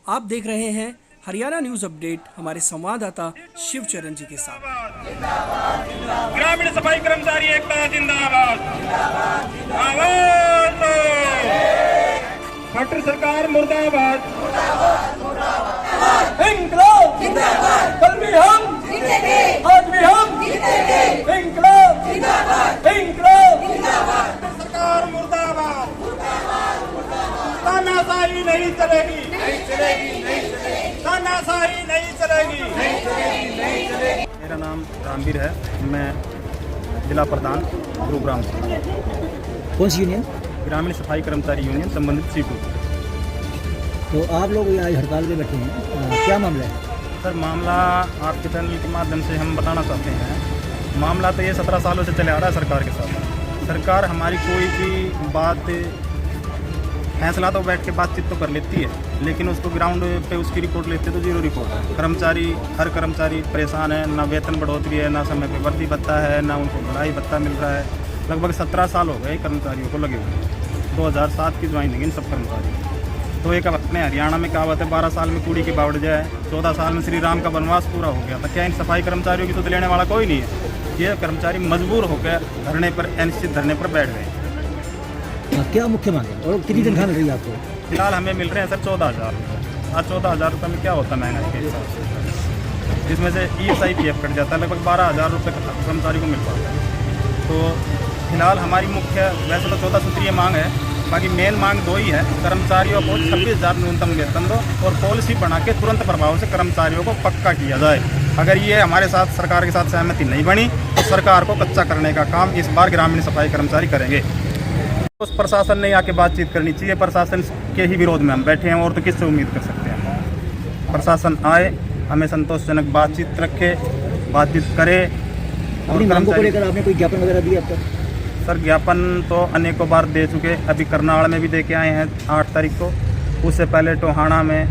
आप देख रहे हैं हरियाणा न्यूज अपडेट हमारे संवाददाता शिवचरण जी के साथ। ग्रामीण सफाई कर्मचारी एकता जिंदाबाद। आवाज दो। खट्टर सरकार मुर्दाबाद। इंकलाब जिंदाबाद। कल भी हम जीतेंगे, आज भी हम जीतेंगे। इंकलाब जिंदाबाद। इंकलाब जिंदाबाद। सरकार मुर्दाबाद। तानाशाही नहीं चलेगी, नहीं चलेगी, नहीं चलेगी। तानाशाही नहीं चलेगी, नहीं चलेगी, नहीं चलेगी। मेरा नाम रामवीर है, मैं जिला प्रधान गुरुग्राम से। कौन सी यूनियन? ग्रामीण सफाई कर्मचारी यूनियन संबंधित सीटू। तो आप लोग आज हड़ताल पे बैठे हैं, क्या मामला है? सर मामला आपके चैनल के माध्यम से हम बताना चाहते हैं। मामला तो ये 17 सालों से चले आ रहा है सरकार के साथ। सरकार हमारी कोई भी बात फैसला तो बैठ के बातचीत तो कर लेती है, लेकिन उसको ग्राउंड पे उसकी रिपोर्ट लेते तो जीरो रिपोर्ट है। कर्मचारी हर कर्मचारी परेशान है, ना वेतन बढ़ोतरी है, ना समय पे वर्दी भत्ता है, ना उनको बढ़ाई भत्ता मिल रहा है। लगभग 17 साल हो गए कर्मचारियों को लगे हुए। 2007 की ज्वाइनिंग इन सब कर्मचारियों। तो एक अपने हरियाणा में कहावत है 12 साल में कूड़ी की बावड़ जाए, 14 साल में श्री राम का वनवास पूरा हो गया था। क्या इन सफाई कर्मचारियों की तो लेने वाला कोई नहीं है। ये कर्मचारी मजबूर होकर धरने पर अनिश्चित धरने पर बैठ गए। क्या मुख्य मांग है और कितनी तनख्वाह मिल रही है आपको? फिलहाल हमें मिल रहे हैं सर 14,000 रुपये। आज 14,000 रुपये में क्या होता है महंगाई के हिसाब से, जिसमें से ESIPF कट जाता है। लगभग 12,000 रुपये कर्मचारी को मिल पाता है। तो फिलहाल हमारी मुख्य वैसे तो 14 सूत्रीय मांग है, बाकी मेन मांग दो ही है। कर्मचारियों को 26,000 न्यूनतम वेतन दो और पॉलिसी बना के तुरंत प्रभाव से कर्मचारियों को पक्का किया जाए। अगर ये हमारे साथ सरकार के साथ सहमति नहीं बनी तो सरकार को कच्चा करने का काम इस बार ग्रामीण सफाई कर्मचारी करेंगे। उस प्रशासन ने आके बातचीत करनी चाहिए। प्रशासन के ही विरोध में हम बैठे हैं और तो किससे उम्मीद कर सकते हैं। प्रशासन आए, हमें संतोषजनक बातचीत रखे, बातचीत करे। अपनी मांगों को लेकर आपने कोई ज्ञापन वगैरह दिया अब तक? सर ज्ञापन तो अनेकों बार दे चुके। अभी करनाल में भी दे के आए हैं 8 तारीख को। उससे पहले टोहाना में,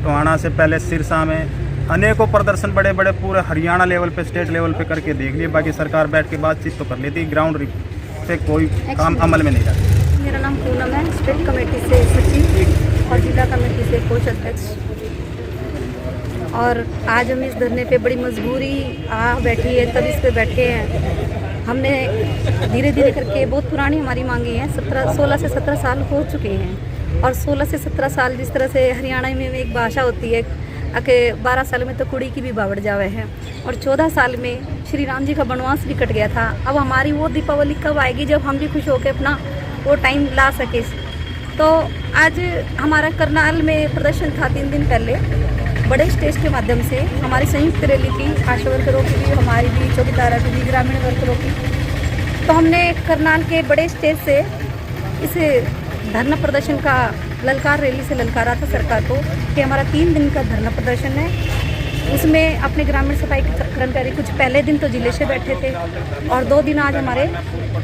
टोहाना से पहले सिरसा में अनेकों प्रदर्शन बड़े बड़े पूरे हरियाणा लेवल पे, स्टेट लेवल पे करके देख लिए। बाकी सरकार बैठ के बातचीत तो कर लेती, ग्राउंड पे कोई काम अमल में नहीं रहा। मेरा नाम पूनम है, स्टेट कमेटी से सचिव और जिला कमेटी से कोष अध्यक्ष। और आज हम इस धरने पे बड़ी मजबूरी बैठी है, तब इस पे बैठे हैं। हमने धीरे धीरे करके बहुत पुरानी हमारी मांगी हैं। 16 से 17 साल हो चुके हैं। और 16 से 17 साल जिस तरह से हरियाणा में एक भाषा होती है कि 12 साल में तो कुड़ी की भी बावड़ जावे है, और 14 साल में श्री राम जी का वनवास भी कट गया था। अब हमारी वो दीपावली कब आएगी जब हम भी खुश होकर अपना वो टाइम ला सके। तो आज हमारा करनाल में प्रदर्शन था 3 दिन पहले, बड़े स्टेज के माध्यम से हमारी संयुक्त रैली थी, आशा वर्करों की भी, हमारी भी, चौकीदारा की भी, ग्रामीण वर्करों की। तो हमने करनाल के बड़े स्टेज से इस धरना प्रदर्शन का ललकार रैली से ललकारा था सरकार को कि हमारा 3 दिन का धरना प्रदर्शन है। उसमें अपने ग्रामीण सफाई कर्मचारी कुछ पहले दिन तो जिले से बैठे थे और 2 दिन आज हमारे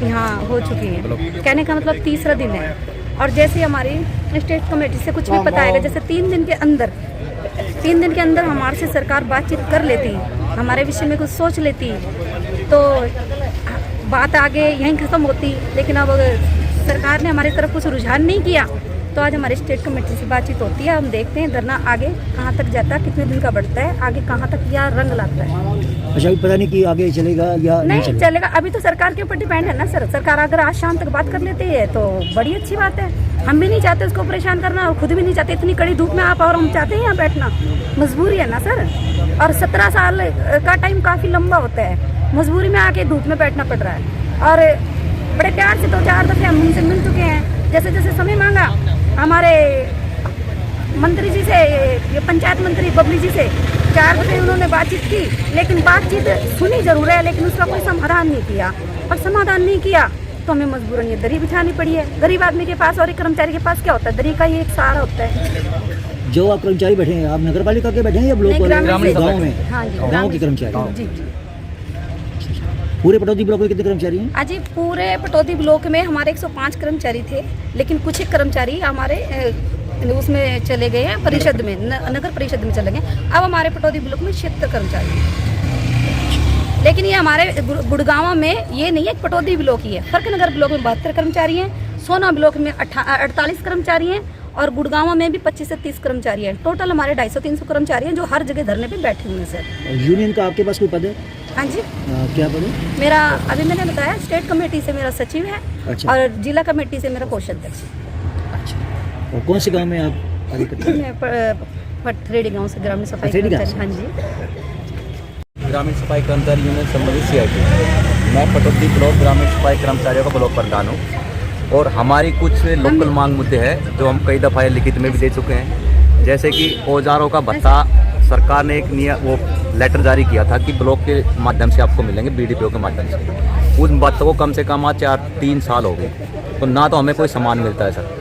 यहाँ हो चुके हैं। कहने का मतलब 3रा दिन है। और जैसे हमारी स्टेट कमेटी से कुछ भी पता आएगा, जैसे 3 दिन के अंदर हमारे से सरकार बातचीत कर लेती, हमारे विषय में कुछ सोच लेती तो बात आगे यहीं ख़त्म होती। लेकिन अब सरकार ने हमारी तरफ कुछ रुझान नहीं किया तो आज हमारे स्टेट कमेटी से बातचीत होती है। हम देखते हैं धरना आगे कहाँ तक जाता है, कितने दिन का बढ़ता है, आगे कहाँ तक यह रंग लाता है। अच्छा, पता नहीं कि आगे चलेगा या नहीं चलेगा। अभी तो सरकार के ऊपर डिपेंड है ना सर। सरकार अगर आज शाम तक बात कर लेती है तो बड़ी अच्छी बात है। हम भी नहीं चाहते उसको परेशान करना और खुद भी नहीं चाहते इतनी कड़ी धूप में आप, और हम चाहते हैं यहाँ बैठना। मजबूरी है ना सर। और 17 साल का टाइम काफ़ी लंबा होता है, मजबूरी में आके धूप में बैठना पड़ रहा है। और बड़े प्यार से 2-4 दफ़े हम उनसे मिल चुके हैं। जैसे जैसे समय मांगा हमारे मंत्री जी से, ये पंचायत मंत्री बबली जी से 4 दफ़े उन्होंने बातचीत की, लेकिन बातचीत सुनी जरूर है लेकिन उसका कोई समाधान नहीं किया। और समाधान नहीं किया तो हमें मजबूरन ये दरी बिछानी पड़ी है। गरीब आदमी के पास और एक कर्मचारी के पास क्या होता है? दरी का ही एक सहारा होता है। जो आप कर्मचारी बैठे हैं, आप नगर पालिका के बैठे हैं या ब्लॉक गाँव में? हाँ जी, गाँव के कर्मचारी। जी जी। पूरे पटौदी ब्लॉक में कितने कर्मचारी हैं? अजी पूरे पटौदी ब्लॉक में हमारे 105 कर्मचारी थे, लेकिन कुछ एक कर्मचारी हमारे उसमें चले गए हैं, परिषद में, नगर परिषद में चले गए। अब हमारे पटौदी ब्लॉक में 76 कर्मचारी हैं। लेकिन ये हमारे गुड़गांव में ये नहीं है, पटौदी ब्लॉक ही है। फर्क नगर ब्लॉक में 72 कर्मचारी हैं, सोना ब्लॉक में 48 कर्मचारी हैं और गुड़गांव में भी 25 से 30 कर्मचारी हैं। टोटल हमारे 250-300 कर्मचारी हैं जो हर जगह धरने पे बैठे हुए हैं सर। यूनियन का आपके पास कोई पद है? हाँ जी, क्या पद है? मेरा अभी मैंने बताया स्टेट कमेटी से मेरा सचिव है। अच्छा। और जिला कमेटी से मेरा कोषाध्यक्ष है। अच्छा। और कौन से गांव में आप अधिकारी? मैं पथरेडी गांव से ग्रामीण सफाई पथरेडी गांव कर्मचारी। हाँ जी। ग्रामीण सफाई कर्मचारी यूनियन संबंधित CIT। मैं पटौदी ब्लॉक ग्रामीण सफाई कर्मचारियों का ब्लॉक प्रधान हूँ और हमारी कुछ लोकल मांग मुद्दे हैं जो हम कई दफ़ा लिखित में भी दे चुके हैं। जैसे कि औजारों का भत्ता सरकार ने एक वो लेटर जारी किया था कि ब्लॉक के माध्यम से आपको मिलेंगे, BDPO के माध्यम से। उस भत्ते को कम से कम आज 3 साल हो गए, तो ना तो हमें कोई सामान मिलता है सर।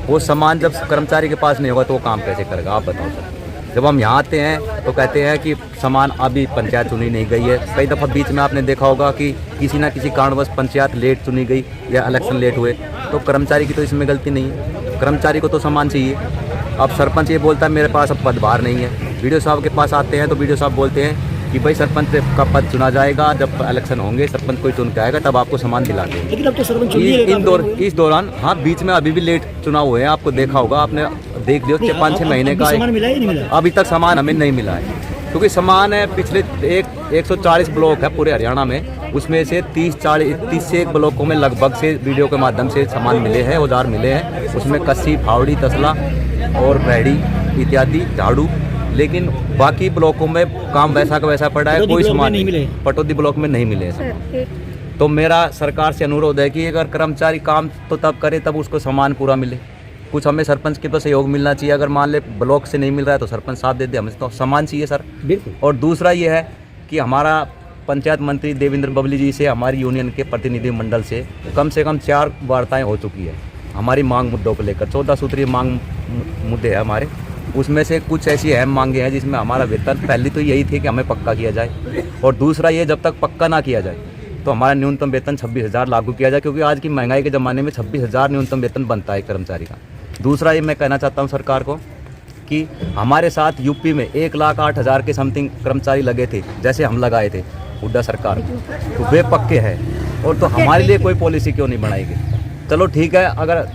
वो सामान जब कर्मचारी के पास नहीं होगा तो वो काम कैसे करेगा, आप बताओ सर। जब हम यहाँ आते हैं तो कहते हैं कि सामान अभी पंचायत चुनी नहीं गई है। कई दफ़ा बीच में आपने देखा होगा कि किसी ना किसी कारणवश पंचायत लेट चुनी गई या इलेक्शन लेट हुए, तो कर्मचारी की तो इसमें गलती नहीं है, कर्मचारी को तो सामान चाहिए। अब सरपंच ये बोलता है मेरे पास अब पदभार नहीं है, BDO साहब के पास आते हैं तो BDO साहब बोलते हैं कि भाई सरपंच का पद चुना जाएगा, जब इलेक्शन होंगे सरपंच कोई चुन के आएगा तब आपको सामान दिलाते हैं। लेकिन अब तो सरपंच इस दौरान हाँ बीच में अभी भी लेट चुनाव हुए हैं, आपको देखा होगा, आपने देख लियो 5-6 महीने का सामान मिला ही नहीं मिला? अभी तक सामान हमें नहीं मिला है, क्योंकि सामान है पिछले 140 ब्लॉक है पूरे हरियाणा में, उसमें से 30 से एक ब्लॉकों में लगभग से BDO के माध्यम से सामान मिले हैं, औजार मिले हैं। उसमें कस्सी, फावड़ी, तसला और रेहड़ी इत्यादि, झाड़ू। लेकिन बाकी ब्लॉकों में काम वैसा का वैसा पड़ा है, कोई सामान नहीं मिले, पटौदी ब्लॉक में नहीं मिले सर। तो मेरा सरकार से अनुरोध है कि अगर कर्मचारी काम तो तब करे तब उसको सामान पूरा मिले। कुछ हमें सरपंच के तो सहयोग मिलना चाहिए, अगर मान ले ब्लॉक से नहीं मिल रहा है तो सरपंच साथ दे दे, हमें तो सामान चाहिए सर। बिल्कुल। और दूसरा ये है कि हमारा पंचायत मंत्री देवेंद्र बबली जी से हमारी यूनियन के प्रतिनिधि मंडल से कम 4 वार्ताएं हो चुकी है हमारी मांग मुद्दों को लेकर। 14 सूत्रीय मांग मुद्दे हैं हमारे, उसमें से कुछ ऐसी अहम मांगे हैं जिसमें हमारा वेतन, पहली तो यही थी कि हमें पक्का किया जाए, और दूसरा ये जब तक पक्का ना किया जाए तो हमारा न्यूनतम वेतन 26,000 लागू किया जाए, क्योंकि आज की महंगाई के ज़माने में 26,000 न्यूनतम वेतन बनता है कर्मचारी का। दूसरा ये मैं कहना चाहता हूँ सरकार को कि हमारे साथ यूपी में 1,08,000 के समथिंग कर्मचारी लगे थे, जैसे हम लगाए थे हुड्डा सरकार, तो वे पक्के हैं, और तो हमारे लिए कोई पॉलिसी क्यों नहीं बनाई गई? चलो ठीक है, अगर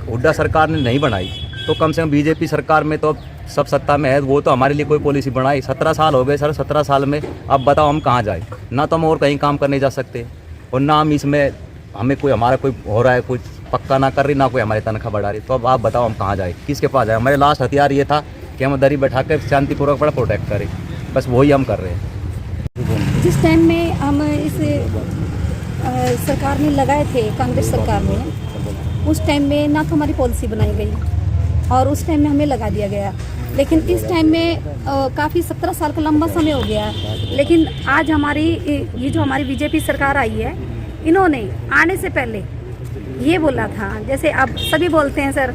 हुड्डा सरकार ने नहीं बनाई तो कम से कम BJP सरकार में तो सब सत्ता में है, वो तो हमारे लिए कोई पॉलिसी बनाई। 17 साल हो गए सर, 17 साल में अब बताओ हम कहाँ जाए? ना तो हम और कहीं काम करने जा सकते, और ना हम इसमें हमें कोई हमारा कोई हो रहा है, कोई पक्का ना कर रही, ना कोई हमारी तनख्वाह बढ़ा रही। तो अब आप बताओ हम कहाँ जाए, किसके पास जाए? हमारे लास्ट हथियार ये था कि हम दरी बैठा कर शांतिपूर्वक बड़ा प्रोटेक्ट करें, बस वही हम कर रहे हैं। जिस टाइम में हम इस सरकार ने लगाए थे, कांग्रेस सरकार ने, उस टाइम में ना तो हमारी पॉलिसी बनाई गई और उस टाइम में हमें लगा दिया गया। लेकिन इस टाइम में काफ़ी 17 साल का लंबा समय हो गया, लेकिन आज हमारी ये जो हमारी BJP सरकार आई है, इन्होंने आने से पहले ये बोला था, जैसे अब सभी बोलते हैं सर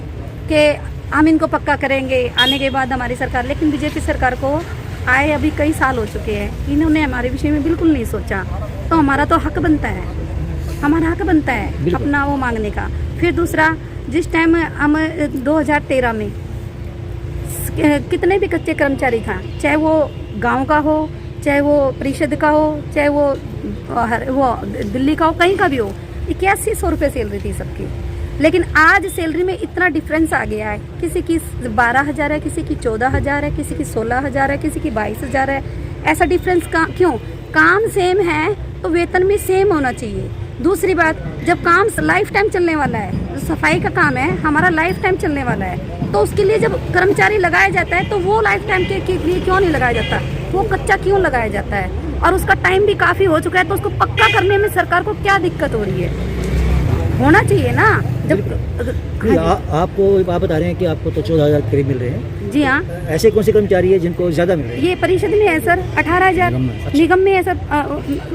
कि हम इनको पक्का करेंगे आने के बाद हमारी सरकार, लेकिन BJP सरकार को आए अभी कई साल हो चुके हैं, इन्होंने हमारे विषय में बिल्कुल नहीं सोचा। तो हमारा तो हक बनता है, हमारा हक बनता है अपना वो मांगने का। फिर दूसरा, जिस टाइम हम 2013 में कितने भी कच्चे कर्मचारी था, चाहे वो गांव का हो, चाहे वो परिषद का हो, चाहे वो दिल्ली का हो, कहीं का भी हो, 8100 रुपये सैलरी थी सबकी। लेकिन आज सैलरी में इतना डिफरेंस आ गया है, किसी की 12,000 है, किसी की 14,000 है, किसी की 16,000 है, किसी की 22,000 है। ऐसा डिफरेंस क्यों? काम सेम है तो वेतन भी सेम होना चाहिए। दूसरी बात, जब काम लाइफ टाइम चलने वाला है, जो सफाई का काम है हमारा लाइफ टाइम चलने वाला है, तो उसके लिए जब कर्मचारी लगाया जाता है तो वो लाइफ टाइम के लिए क्यों नहीं लगाया जाता? वो कच्चा क्यों लगाया जाता है? और उसका टाइम भी काफ़ी हो चुका है, तो उसको पक्का करने में सरकार को क्या दिक्कत हो रही है? होना चाहिए ना। जब आपको आप बता रहे हैं कि आपको तो 14,000 करीब मिल रहे हैं। जी हाँ। ऐसे कौन से कर्मचारी है जिनको ज़्यादा मिल रहे हैं? ये परिषद में है सर 18,000, निगम में है सर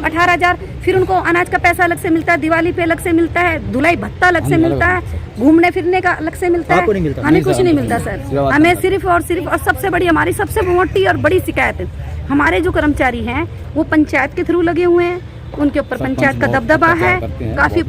18,000। फिर उनको अनाज का पैसा अलग से मिलता है, दिवाली पे अलग से मिलता है, धुलाई भत्ता अलग से मिलता है, घूमने फिरने का अलग से मिलता है। आपको नहीं मिलता? हमें कुछ नहीं मिलता सर, हमें सिर्फ और सबसे बड़ी, हमारी सबसे मोटी और बड़ी शिकायत, हमारे जो कर्मचारी हैं वो पंचायत के थ्रू लगे हुए हैं, उनके ऊपर पंचायत का दबदबा है, काफी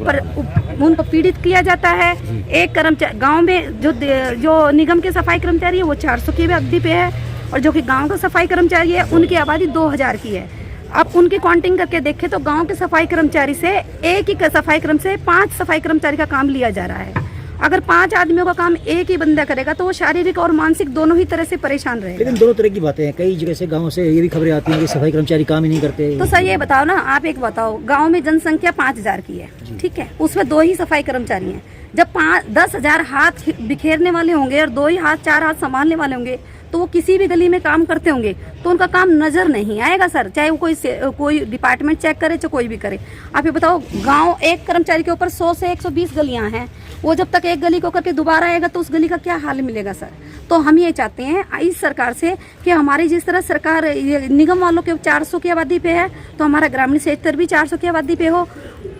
उनको पीड़ित किया जाता है। एक कर्मचारी गांव में जो निगम के सफाई कर्मचारी है वो 400 की अवधि पे है, और जो कि गांव का सफाई कर्मचारी है उनकी आबादी 2000 की है। अब उनकी काउंटिंग करके देखें तो गांव के सफाई कर्मचारी से एक ही सफाई कर्मचारी से 5 सफाई कर्मचारी का काम लिया जा रहा है। अगर 5 आदमियों का काम एक ही बंदा करेगा तो वो शारीरिक और मानसिक दोनों ही तरह से परेशान रहेगा। लेकिन दोनों तरह की बातें हैं, कई जगह से गाँव से ये भी खबरें आती हैं कि सफाई कर्मचारी काम ही नहीं करते। तो सर ये बताओ ना, आप एक बताओ, गांव में जनसंख्या 5000 की है, ठीक है, उसमें 2 ही सफाई कर्मचारी हैं। जब 10,000 हाथ बिखेरने वाले होंगे और 2 ही हाथ 4 हाथ संभालने वाले होंगे तो वो किसी भी गली में काम करते होंगे तो उनका काम नजर नहीं आएगा सर, चाहे वो कोई डिपार्टमेंट चेक करे चाहे कोई भी करे। आप ये बताओ, गांव एक कर्मचारी के ऊपर 100 से 120 गलियां हैं, वो जब तक एक गली को करके दोबारा आएगा तो उस गली का क्या हाल मिलेगा सर। तो हम ये चाहते हैं इस सरकार से कि हमारी जिस तरह सरकार निगम वालों के 400 की आबादी पे है तो हमारा ग्रामीण क्षेत्र भी 400 की आबादी पे हो,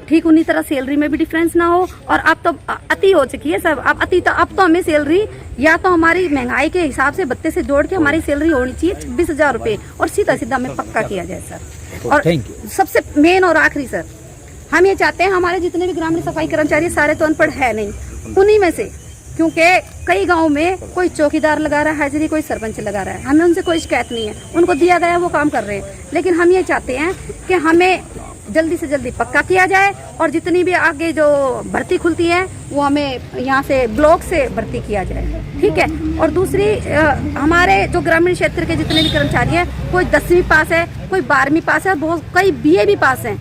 ठीक उन्हीं तरह सैलरी में भी डिफरेंस ना हो। और अब तो अति हो चुकी है सब, अब तो हमें सैलरी या तो हमारी महंगाई के हिसाब से भत्ते से जोड़ के हमारी सैलरी होनी चाहिए 26,000 रुपए और सीधा सीधा हमें पक्का किया जाए सर। और सबसे मेन और आखिरी सर, हम ये चाहते हैं हमारे जितने भी ग्रामीण सफाई कर्मचारी सारे तो अनपढ़ है नहीं, उन्हीं में से, क्योंकि कई गांव में कोई चौकीदार लगा रहा है हाजिरी, कोई सरपंच लगा रहा है, हमें उनसे कोई शिकायत नहीं है, उनको दिया गया वो काम कर रहे हैं। लेकिन हम ये चाहते हैं कि हमें जल्दी से जल्दी पक्का किया जाए और जितनी भी आगे जो भर्ती खुलती है वो हमें यहाँ से ब्लॉक से भर्ती किया जाए, ठीक है। और दूसरी हमारे जो ग्रामीण क्षेत्र के जितने भी कर्मचारी हैं, कोई 10वीं पास है, कोई 12वीं पास है, बहुत कई BA भी पास हैं।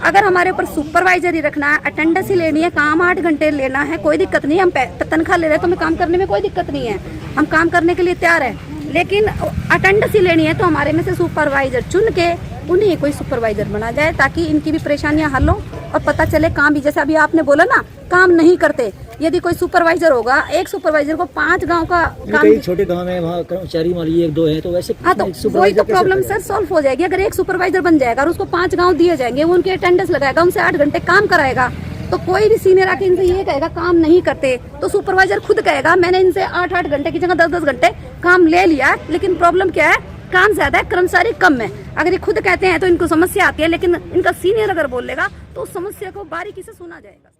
अगर हमारे ऊपर सुपरवाइजर ही रखना है, अटेंडेंस ही लेनी है, काम 8 घंटे लेना है, कोई दिक्कत नहीं है, हम तनख्वाह ले रहे हैं तो हमें काम करने में कोई दिक्कत नहीं है, हम काम करने के लिए तैयार है। लेकिन अटेंडेंस ही लेनी है तो हमारे में से सुपरवाइजर चुन के उन्हें कोई सुपरवाइजर बना जाए ताकि इनकी भी परेशानियां हल हो और पता चले काम भी, जैसे अभी आपने बोला ना काम नहीं करते, यदि कोई सुपरवाइजर होगा, एक सुपरवाइजर को 5 गांव का काम, छोटे गांव में वहाँ कर्मचारी मान लीजिए 1-2 है तो वैसे, हाँ तो वही तो प्रॉब्लम सर सॉल्व हो जाएगी। अगर एक सुपरवाइजर बन जाएगा और उसको 5 गांव दिए जाएंगे, वो उनकी अटेंडेंस लगाएगा, उनसे 8 घंटे काम कराएगा, तो कोई भी सीनियर आके इनसे ये कहेगा काम नहीं करते तो सुपरवाइजर खुद कहेगा मैंने इनसे 8-8 घंटे की जगह 10-10 घंटे काम ले लिया। लेकिन प्रॉब्लम क्या है, काम ज्यादा है, कर्मचारी कम है। अगर ये खुद कहते हैं तो इनको समस्या आती है, लेकिन इनका सीनियर अगर बोलेगा तो उस समस्या को बारीकी से सुना जाएगा।